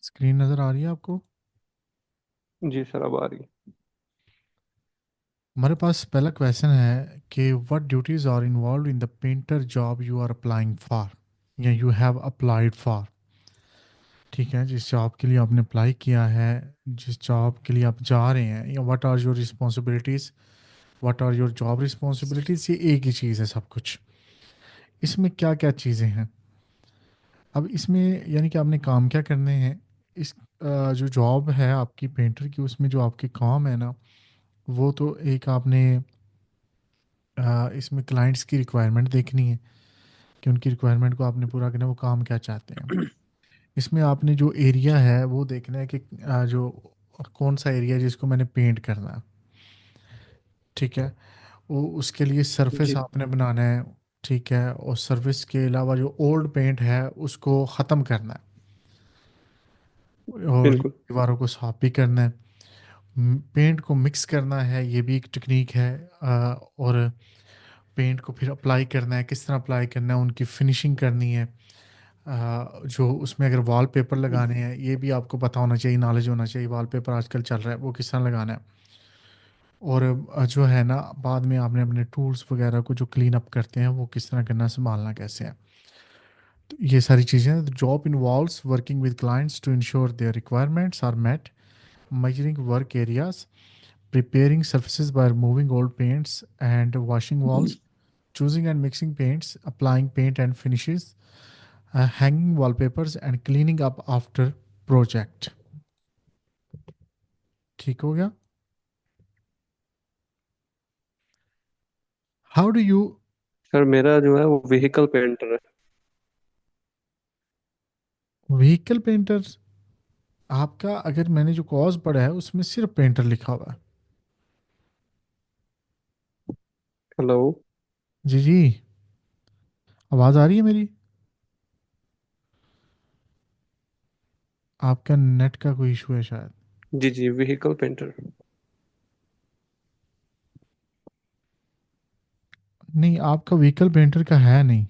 Screen नज़र आ रही है आपको? जी सर, अब आ रही है। हमारे पास पहला क्वेश्चन है कि what duties are involve in the painter job you are applying for या यू हैव अप्लाइड फॉर। ठीक है, जिस जॉब के लिए आपने अप्लाई किया है, जिस जॉब के लिए आप जा रहे हैं, या what are your responsibilities, what are your job responsibilities, ये एक ही चीज़ है सब कुछ। इसमें क्या क्या चीज़ें हैं? अब इसमें यानी कि आपने काम क्या करने हैं। इस जो जॉब है आपकी पेंटर की, उसमें जो आपके काम है ना, वो तो एक आपने इसमें क्लाइंट्स की रिक्वायरमेंट देखनी है कि उनकी रिक्वायरमेंट को आपने पूरा करना है, वो काम क्या चाहते हैं। इसमें आपने जो एरिया है वो देखना है कि जो कौन सा एरिया है जिसको मैंने पेंट करना है। ठीक है, वो उसके लिए सरफेस जी आपने बनाना है। ठीक है, और सरफेस के अलावा जो ओल्ड पेंट है उसको ख़त्म करना है और बिल्कुल। दीवारों को साफ भी करना है। पेंट को मिक्स करना है, ये भी एक टेक्निक है। और पेंट को फिर अप्लाई करना है, किस तरह अप्लाई करना है, उनकी फिनिशिंग करनी है। जो उसमें अगर वॉलपेपर लगाने हैं, ये भी आपको पता होना चाहिए, नॉलेज होना चाहिए। वॉलपेपर आजकल चल रहा है, वो किस तरह लगाना है। और जो है ना, बाद में आपने अपने टूल्स वगैरह को जो क्लीन अप करते हैं वो किस तरह करना, संभालना कैसे है। तो ये सारी चीज़ें, job involves working with clients to ensure their requirements are met, measuring work areas, preparing surfaces by removing old paints and washing walls, choosing and mixing paints, applying paint and finishes, hanging wallpapers and cleaning up after project। ठीक हो गया? How do you? Sir, मेरा जो है वो vehicle painter है। Vehicle painter? आपका अगर मैंने जो कॉज पढ़ा है उसमें सिर्फ पेंटर लिखा हुआ है। हेलो। जी जी, आवाज़ आ रही है मेरी? आपका नेट का कोई इशू है शायद। जी जी, व्हीकल पेंटर। नहीं, आपका व्हीकल पेंटर का है नहीं।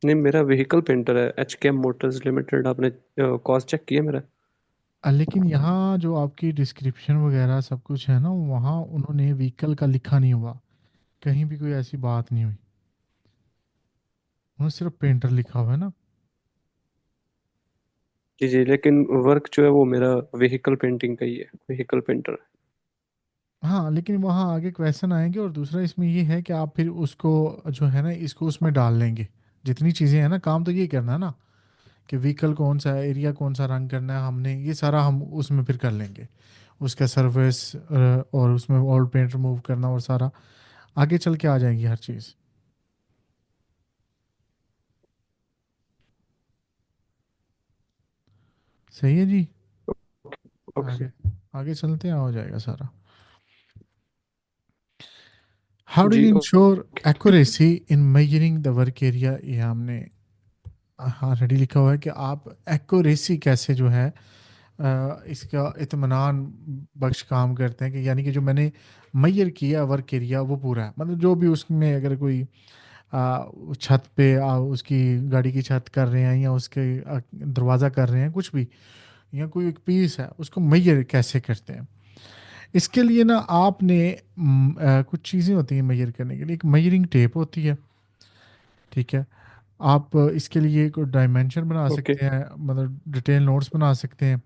नहीं, मेरा व्हीकल पेंटर है, एच के मोटर्स लिमिटेड। आपने कॉस्ट चेक किया मेरा? लेकिन यहाँ जो आपकी डिस्क्रिप्शन वगैरह सब कुछ है ना, वहाँ उन्होंने व्हीकल का लिखा नहीं हुआ। कहीं भी कोई ऐसी बात नहीं हुई, उन्होंने सिर्फ पेंटर लिखा हुआ है ना। जी जी, लेकिन वर्क जो है वो मेरा व्हीकल पेंटिंग का ही है, व्हीकल पेंटर। हाँ, लेकिन वहाँ आगे क्वेश्चन आएंगे, और दूसरा इसमें ये है कि आप फिर उसको जो है ना, इसको उसमें डाल लेंगे। जितनी चीज़ें हैं ना, काम तो ये करना है ना कि व्हीकल कौन सा है, एरिया कौन सा रंग करना है, हमने ये सारा हम उसमें फिर कर लेंगे। उसका सर्विस और उसमें ओल्ड पेंट रिमूव करना और सारा आगे चल के आ जाएगी हर चीज़। सही है जी। Okay sir. आगे आगे चलते हैं, हो जाएगा सारा। हाउ डू जी you okay. Ensure accuracy in measuring the work area, ये हमने हाँ रेडी लिखा हुआ है कि आप एक्यूरेसी कैसे जो है इसका इत्मीनान बख्श काम करते हैं, कि यानी कि जो मैंने मैयर किया वर्क एरिया वो पूरा है, मतलब जो भी उसमें अगर कोई छत पे उसकी गाड़ी की छत कर रहे हैं, या उसके दरवाज़ा कर रहे हैं, कुछ भी, या कोई एक पीस है, उसको मैयर कैसे करते हैं। इसके लिए ना आपने कुछ चीज़ें होती हैं मैयर करने के लिए। एक मैयरिंग टेप होती है। ठीक है, आप इसके लिए कोई डायमेंशन बना ओके सकते हैं, मतलब डिटेल नोट्स बना सकते हैं।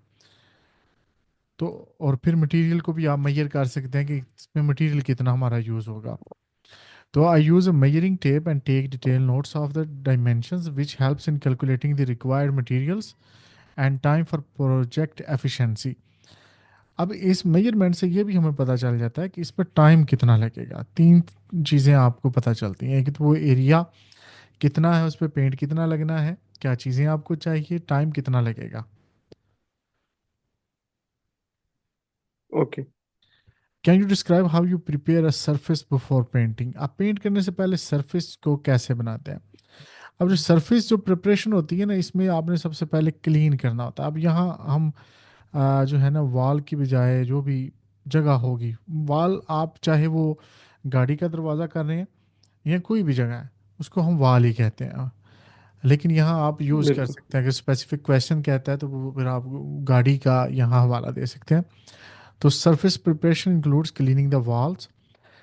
तो और फिर मटेरियल को भी आप मैयर कर सकते हैं कि इसमें मटेरियल कितना हमारा यूज़ होगा। तो I use a measuring tape and take detailed notes of the dimensions, which helps in calculating the required materials and time for project efficiency। अब इस मेजरमेंट से ये भी हमें पता चल जाता है कि इस पर टाइम कितना लगेगा। तीन चीज़ें आपको पता चलती हैं, एक तो वो एरिया कितना है, उस पर पेंट कितना लगना है, क्या चीज़ें आपको चाहिए, टाइम कितना लगेगा। Okay. Can you describe how you prepare a surface before painting, आप पेंट करने से पहले सरफेस को कैसे बनाते हैं। अब जो सरफेस जो प्रिपरेशन होती है ना, इसमें आपने सबसे पहले क्लीन करना होता है। अब यहाँ हम जो है ना, वॉल की बजाय जो भी जगह होगी, वॉल आप चाहे वो गाड़ी का दरवाज़ा कर रहे हैं, या कोई भी जगह है, उसको हम वाल ही कहते हैं। लेकिन यहाँ आप यूज़ कर बिल्कुल। सकते हैं, अगर स्पेसिफिक क्वेश्चन कहता है तो वो फिर आप गाड़ी का यहाँ हवाला दे सकते हैं। तो surface preparation includes cleaning the walls,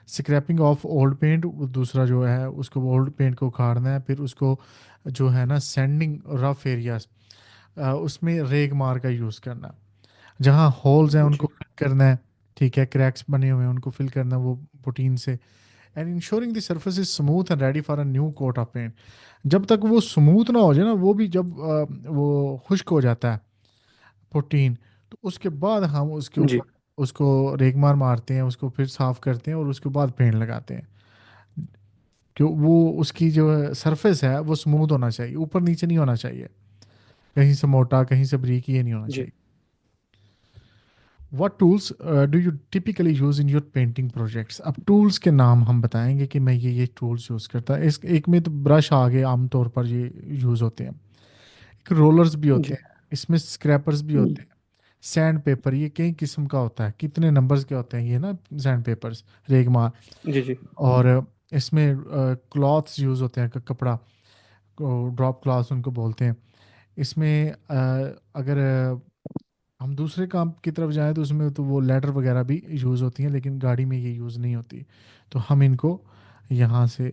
scraping off old paint, दूसरा जो है उसको ओल्ड पेंट को उखाड़ना है, फिर उसको जो है ना सैंडिंग रफ एरियाज, उसमें रेग मार का यूज़ करना, जहाँ होल्स हैं उनको जी, फिल करना है। ठीक है, क्रैक्स बने हुए हैं उनको फिल करना है वो पुटीन से। And ensuring the surface is smooth and ready for a new coat of paint. जब तक वो स्मूथ ना हो जाए ना, वो भी जब वो खुश्क हो जाता है पुटीन, तो उसके बाद हम उसके जी, ऊपर उसको रेगमार मारते हैं, उसको फिर साफ करते हैं और उसके बाद पेंट लगाते हैं। क्यों, वो उसकी जो सरफेस है वो स्मूथ होना चाहिए, ऊपर नीचे नहीं होना चाहिए, कहीं से मोटा कहीं से बारीक, ये नहीं होना जी। चाहिए। What tools do you typically use in your painting projects? अब टूल्स के नाम हम बताएंगे कि मैं ये टूल्स यूज़ करता है। इस एक में तो ब्रश आगे आमतौर पर ये यूज़ होते हैं, एक रोलर्स भी होते जी। हैं, इसमें स्क्रैपर्स भी होते हैं, सैंड पेपर ये कई किस्म का होता है, कितने नंबर्स के होते हैं ये ना सैंड पेपर्स, रेगमार। जी, जी, और इसमें क्लॉथ्स यूज़ होते हैं, कपड़ा, ड्रॉप क्लॉथ्स उनको बोलते हैं। इसमें अगर हम दूसरे काम की तरफ जाएं तो उसमें तो वो लेडर वगैरह भी यूज़ होती हैं, लेकिन गाड़ी में ये यूज़ नहीं होती। तो हम इनको यहाँ से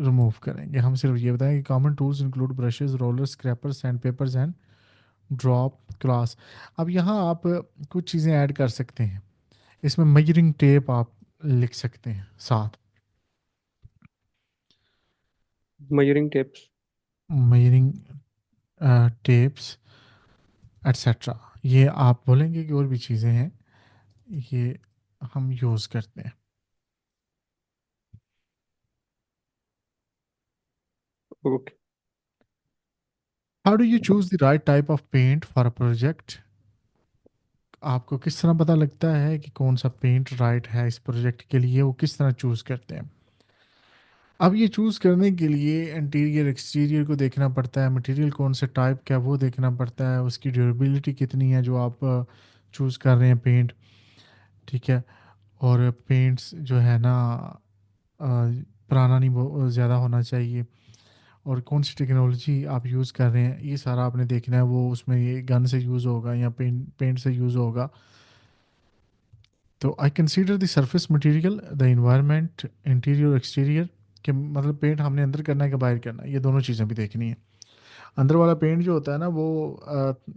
रिमूव करेंगे। हम सिर्फ ये बताएं कि common tools include brushes, roller, scraper, sand papers and drop class. अब यहाँ आप कुछ चीज़ें ऐड कर सकते हैं, इसमें मेजरिंग टेप आप लिख सकते हैं साथ, measuring tapes. Measuring tapes etcetera. ये आप बोलेंगे कि और भी चीज़ें हैं, ये हम यूज़ करते हैं। Okay. How do you choose the right type of paint for a project? आपको किस तरह पता लगता है कि कौन सा पेंट राइट है इस प्रोजेक्ट के लिए, वो किस तरह चूज़ करते हैं? अब ये चूज़ करने के लिए इंटीरियर एक्सटीरियर को देखना पड़ता है, मटेरियल कौन से टाइप का है वो देखना पड़ता है, उसकी ड्यूरेबिलिटी कितनी है जो आप चूज़ कर रहे हैं पेंट। ठीक है, और पेंट्स जो है ना पुराना नहीं ज़्यादा होना चाहिए, और कौन सी टेक्नोलॉजी आप यूज़ कर रहे हैं ये सारा आपने देखना है, वो उसमें ये गन से यूज़ होगा या पेंट पेंट से यूज़ होगा। तो I consider the surface material, the environment, interior exterior, कि मतलब पेंट हमने अंदर करना है कि बाहर करना है, ये दोनों चीज़ें भी देखनी है। अंदर वाला पेंट जो होता है ना वो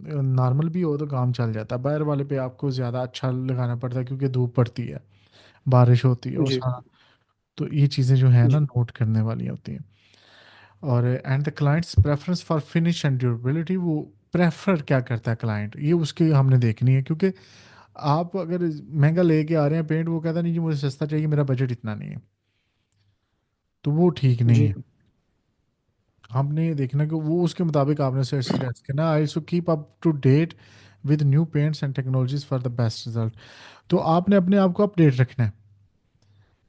नॉर्मल भी हो तो काम चल जाता है, बाहर वाले पे आपको ज़्यादा अच्छा लगाना पड़ता है क्योंकि धूप पड़ती है, बारिश होती है, वो जी, सारा। तो ये चीज़ें जो है ना जी, नोट करने वाली होती हैं। और and the clients preference for finish and durability, वो प्रेफर क्या करता है क्लाइंट, ये उसकी हमने देखनी है। क्योंकि आप अगर महंगा लेके आ रहे हैं पेंट, वो कहता नहीं जी मुझे सस्ता चाहिए, मेरा बजट इतना नहीं है, तो वो ठीक नहीं जी। है। हमने देखना कि वो उसके मुताबिक आपने सजेस्ट करना। I so keep up to date with new paints and technologies for the best result. तो आपने अपने आप को अपडेट रखना है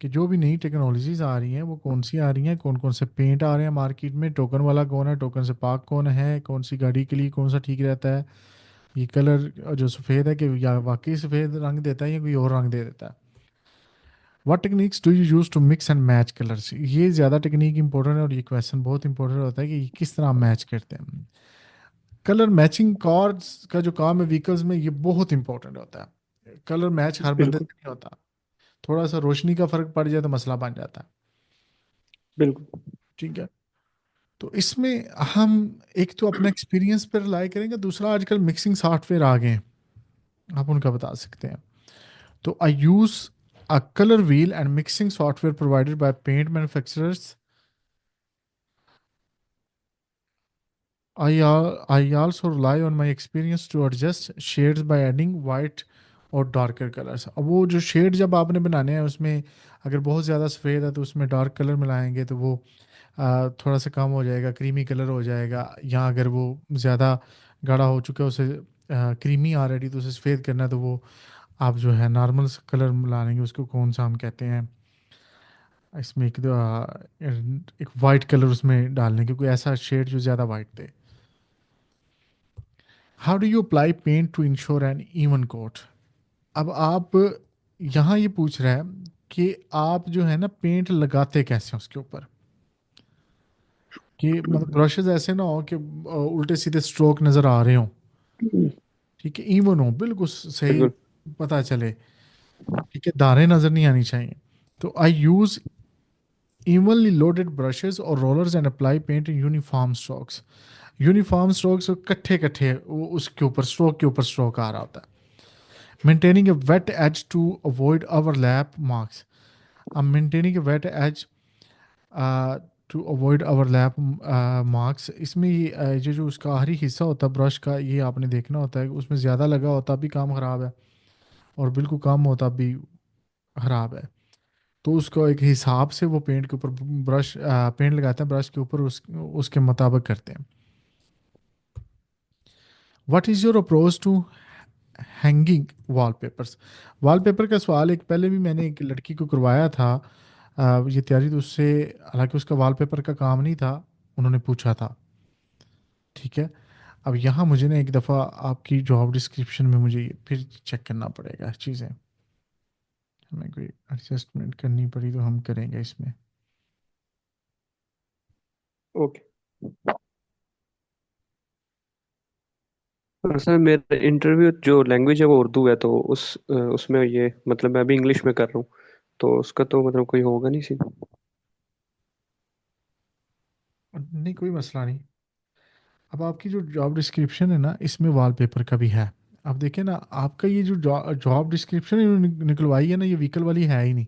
कि जो भी नई टेक्नोलॉजीज आ रही हैं वो कौन सी आ रही हैं, कौन कौन से पेंट आ रहे हैं मार्केट में, टोकन वाला कौन है, टोकन से पाक कौन है, कौन सी गाड़ी के लिए कौन सा ठीक रहता है, ये कलर जो सफ़ेद है कि या वाकई सफ़ेद रंग देता है या कोई और रंग दे देता है। What techniques do you use to mix and match colours, ये ज़्यादा टेक्निक इंपॉर्टेंट है और ये क्वेश्चन बहुत इंपॉर्टेंट होता है कि ये किस तरह मैच करते हैं। कलर मैचिंग कार्स का जो काम है व्हीकल्स में, ये बहुत इंपॉर्टेंट होता है। कलर मैच हर बंदे बिल्कुल, से नहीं होता, थोड़ा सा रोशनी का फर्क पड़ जाए तो मसला बन जाता है। बिल्कुल। ठीक है, तो इसमें हम एक तो अपना एक्सपीरियंस पर रिलाई करेंगे, दूसरा आजकल मिक्सिंग सॉफ्टवेयर आ गए हैं, आप उनका बता सकते हैं। तो I use a colour wheel and mixing software provided by paint manufacturers. I also rely on my experience to adjust shades by adding white और डार्कर कलर्स। अब वो जो शेड जब आपने बनाने हैं उसमें अगर बहुत ज़्यादा सफ़ेद है तो उसमें डार्क कलर मिलाएंगे तो वो थोड़ा सा कम हो जाएगा, क्रीमी कलर हो जाएगा। या अगर वो ज़्यादा गाढ़ा हो चुका है, उसे क्रीमी ऑलरेडी, तो उसे सफ़ेद करना है तो वो आप जो है नॉर्मल कलर मिला लेंगे, उसको कौन सा हम कहते हैं, इसमें एक वाइट कलर उसमें डालने, क्योंकि ऐसा शेड जो ज़्यादा वाइट थे। How do you apply paint to ensure an even coat? अब आप यहाँ ये पूछ रहा है कि आप जो है ना पेंट लगाते कैसे हैं उसके ऊपर, कि मतलब ब्रशेस ऐसे ना हो कि उल्टे सीधे स्ट्रोक नज़र आ रहे हों, ठीक है, इवन हो बिल्कुल सही बिल्कुल। पता चले, ठीक है, धारें नज़र नहीं आनी चाहिए। तो I use evenly loaded brushes or rollers and apply paint in uniform strokes। Uniform strokes इकट्ठे इकट्ठे उसके ऊपर स्ट्रोक के ऊपर स्ट्रोक आ रहा होता है। Maintaining a wet edge to avoid overlap marks. अब maintaining a wet edge to avoid overlap marks, इसमें ये जो जो उसका आखिरी हिस्सा होता है ब्रश का, ये आपने देखना होता है, उसमें ज़्यादा लगा होता भी काम ख़राब है, और बिल्कुल कम होता भी ख़राब है। तो उसको एक हिसाब से वो पेंट के ऊपर ब्रश पेंट लगाते हैं, ब्रश के ऊपर उसके मुताबिक करते हैं। What is your approach to hanging wallpapers? Wallpaper का सवाल एक पहले भी मैंने एक लड़की को करवाया था, ये तैयारी तो उससे, हालांकि उसका वॉलपेपर का काम नहीं था, उन्होंने पूछा था, ठीक है। अब यहाँ मुझे ना एक दफ़ा आपकी जॉब डिस्क्रिप्शन में मुझे ये फिर चेक करना पड़ेगा चीज़ें, हमें कोई एडजस्टमेंट करनी पड़ी तो हम करेंगे इसमें। ओके। सर मेरा इंटरव्यू जो लैंग्वेज है वो उर्दू है, तो उसमें ये मतलब मैं अभी इंग्लिश में कर रहा हूँ, तो उसका तो मतलब कोई होगा नहीं सीन। नहीं कोई मसला नहीं। अब आपकी जो जॉब डिस्क्रिप्शन है ना, इसमें वॉलपेपर का भी है। अब देखिए ना, आपका ये जो जॉब डिस्क्रिप्शन इन्होंने निकलवाई है ना, ये व्हीकल वाली है ही नहीं।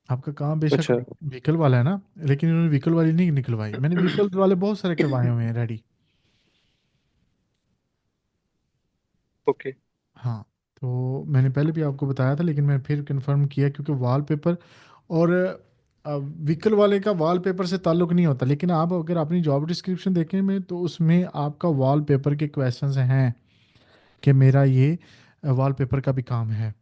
आपका काम बेशक अच्छा। व्हीकल वाला है ना, लेकिन इन्होंने व्हीकल वाली नहीं निकलवाई। मैंने व्हीकल वाले बहुत सारे करवाए हुए हैं रेडी। ओके। हाँ, तो मैंने पहले भी आपको बताया था, लेकिन मैं फिर कंफर्म किया, क्योंकि वॉलपेपर और व्हीकल वाले का वॉलपेपर से ताल्लुक नहीं होता। लेकिन आप अगर अपनी जॉब डिस्क्रिप्शन देखें में, तो उसमें आपका वॉलपेपर के क्वेश्चंस हैं कि मेरा ये वॉलपेपर का भी काम है।